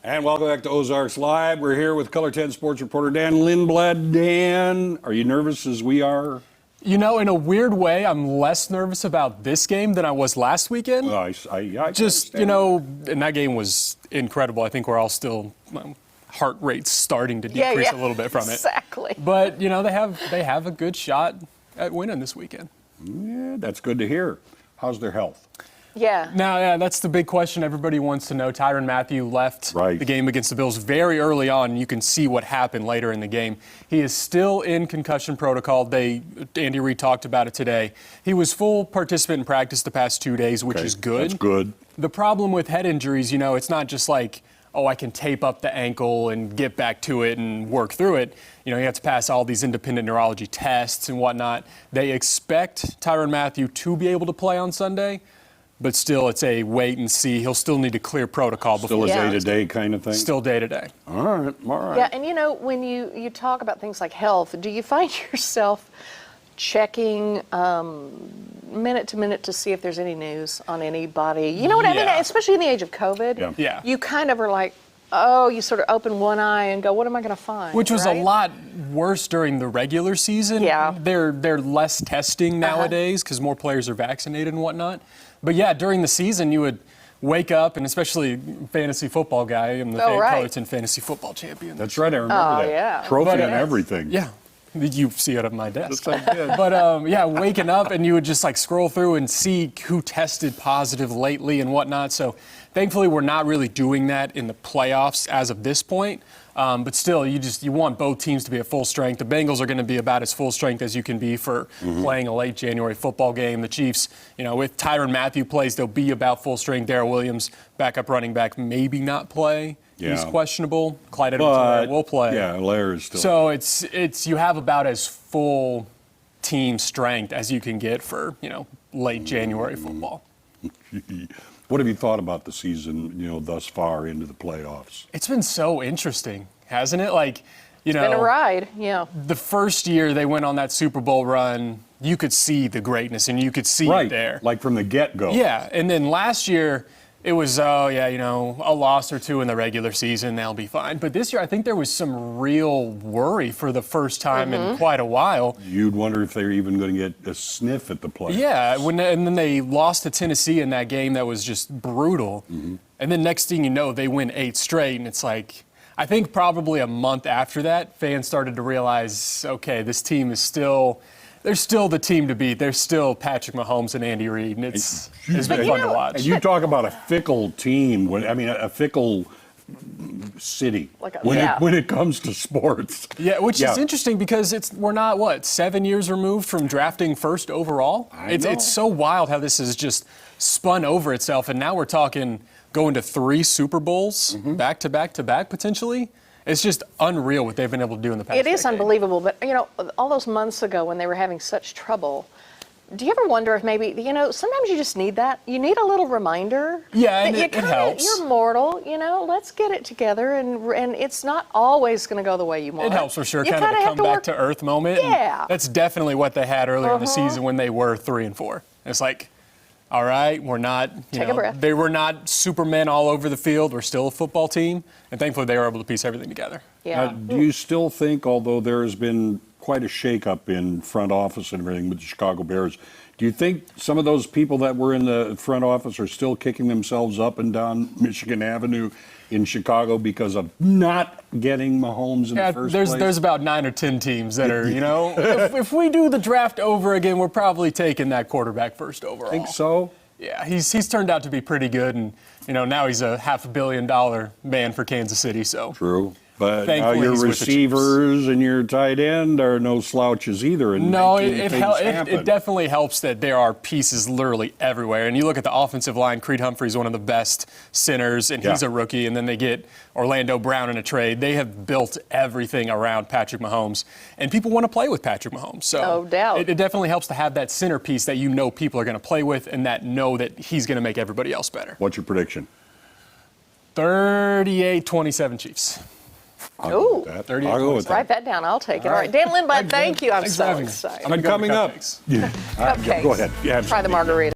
And welcome back to Ozarks Live. We're here with Color 10 sports reporter Dan Linblad. Dan, are you nervous as we are? You know, in a weird way, I'm less nervous about this game than I was last weekend. I Just, you know, and that game was incredible. I think we're all still, heart rate's starting to decrease a little bit from it. Exactly. But, you know, they have a good shot at winning this weekend. Yeah, that's good to hear. How's their health? Yeah. Now, that's the big question everybody wants to know. Tyrann Mathieu left the game against the Bills very early on, and you can see what happened later in the game. He is still in concussion protocol. Andy Reid talked about it today. He was full participant in practice the past 2 days, which is good. That's good. The problem with head injuries, you know, it's not just like, oh, I can tape up the ankle and get back to it and work through it. You know, you have to pass all these independent neurology tests and whatnot. They expect Tyrann Mathieu to be able to play on Sunday. But still, it's a wait and see. He'll still need to clear protocol before. Still a day-to-day kind of thing? Still day-to-day. All right. Yeah, and you know, when you talk about things like health, do you find yourself checking minute to minute to see if there's any news on anybody? You know what I mean? Especially in the age of COVID. Yeah. You kind of are like, oh, you sort of open one eye and go, what am I going to find? Which was a lot worse during the regular season. Yeah. They're less testing nowadays because more players are vaccinated and whatnot. But yeah, during the season, you would wake up, and especially fantasy football guy, I'm the Color 10 fantasy football champion. That's right, I remember that. Yeah. Trophy and everything. Yeah. You see it on my desk. That's like good. But yeah, waking up and you would just like scroll through and see who tested positive lately and whatnot. So thankfully we're not really doing that in the playoffs as of this point. But still, you want both teams to be at full strength. The Bengals are going to be about as full strength as you can be for playing a late January football game. The Chiefs, you know, with Tyrann Mathieu plays, they'll be about full strength. Darrell Williams, backup running back, maybe not play. Yeah. He's questionable. Clyde Edwards-Helaire will play. Yeah, Helaire is still. So it's you have about as full team strength as you can get for, you know, late January football. What have you thought about the season, you know, thus far into the playoffs? It's been so interesting, hasn't it? Like, you know, it's been a ride, yeah. The first year they went on that Super Bowl run, you could see the greatness and you could see it there. Like from the get-go. Yeah, and then last year it was, you know, a loss or two in the regular season, they'll be fine. But this year I think there was some real worry for the first time in quite a while. You'd wonder if they're even going to get a sniff at the playoffs. Yeah, and then they lost to Tennessee in that game that was just brutal. And then next thing you know, they win 8 straight, and it's like, I think probably a month after that, fans started to realize, okay, this team is still, they're still the team to beat. They're still Patrick Mahomes and Andy Reid, and it's been fun to watch. And you talk about a fickle team, a fickle city when it comes to sports. Yeah, which is interesting because we're not, 7 years removed from drafting first overall? It's so wild how this has just spun over itself, and now we're talking going to 3 Super Bowls back to back to back potentially. It's just unreal what they've been able to do in the past. It is unbelievable, but you know, all those months ago when they were having such trouble, do you ever wonder if maybe, you know, sometimes you just need that. You need a little reminder. Yeah, and it helps. You're mortal, you know, let's get it together, and it's not always going to go the way you want. It helps for sure, kind of a come back to earth moment. Yeah. That's definitely what they had earlier in the season when they were 3-4. It's like, all right, we're not, they were not Supermen all over the field. We're still a football team, and thankfully they were able to piece everything together. Yeah. Now, do you still think, although there has been quite a shakeup in front office and everything with the Chicago Bears, do you think some of those people that were in the front office are still kicking themselves up and down Michigan Avenue in Chicago because of not getting Mahomes in the first place? There's about 9 or 10 teams that are, you know, if we do the draft over again, we're probably taking that quarterback first overall. Think so? Yeah, he's turned out to be pretty good, and, you know, now he's a $500 million man for Kansas City, so. True. But now your receivers and your tight end are no slouches either. And no, it definitely helps that there are pieces literally everywhere. And you look at the offensive line, Creed Humphrey's one of the best centers, and he's a rookie. And then they get Orlando Brown in a trade. They have built everything around Patrick Mahomes. And people want to play with Patrick Mahomes. So no doubt. It definitely helps to have that centerpiece that you know people are going to play with and that know that he's going to make everybody else better. What's your prediction? 38-27 Chiefs. Ooh, I'll go with that. Write that down. I'll take it. All right. Dan Linblad, thank you. I'm so excited. I'm coming up. Cupcakes. Go ahead. Try the margarita.